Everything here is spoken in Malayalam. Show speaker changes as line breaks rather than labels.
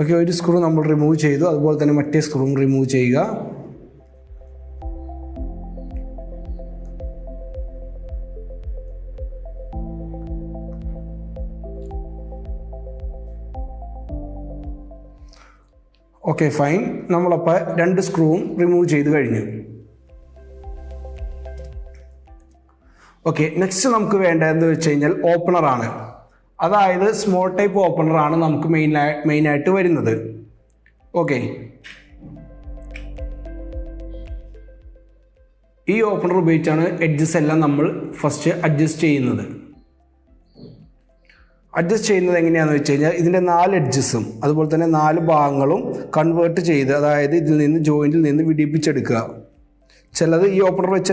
ഓക്കെ, ഒരു സ്ക്രൂ നമ്മൾ റിമൂവ് ചെയ്തു. അതുപോലെ തന്നെ മറ്റേ സ്ക്രൂവും റിമൂവ് ചെയ്യുക. ഓക്കെ ഫൈൻ, നമ്മളപ്പോൾ 2 സ്ക്രൂവും റിമൂവ് ചെയ്ത് കഴിഞ്ഞു. ഓക്കെ, നെക്സ്റ്റ് നമുക്ക് വേണ്ടതെന്ന് വെച്ച് കഴിഞ്ഞാൽ ഓപ്പണറാണ്. അതായത് സ്മോൾ ടൈപ്പ് ഓപ്പണറാണ് നമുക്ക് മെയിനായിട്ട് വരുന്നത്. ഓക്കെ, ഈ ഓപ്പണർ ഉപയോഗിച്ചാണ് എഡ്ജസ് എല്ലാം നമ്മൾ ഫസ്റ്റ് അഡ്ജസ്റ്റ് ചെയ്യുന്നത്. അഡ്ജസ്റ്റ് ചെയ്യുന്നത് എങ്ങനെയാണെന്ന് വെച്ച് കഴിഞ്ഞാൽ ഇതിൻ്റെ 4 എഡ്ജസും അതുപോലെ തന്നെ 4 ഭാഗങ്ങളും കൺവേർട്ട് ചെയ്ത്, അതായത് ഇതിൽ നിന്ന് ജോയിൻറ്റിൽ നിന്ന് വിടിപ്പിച്ചെടുക്കുക. ചിലത് ഈ ഓപ്പണർ വെച്ച്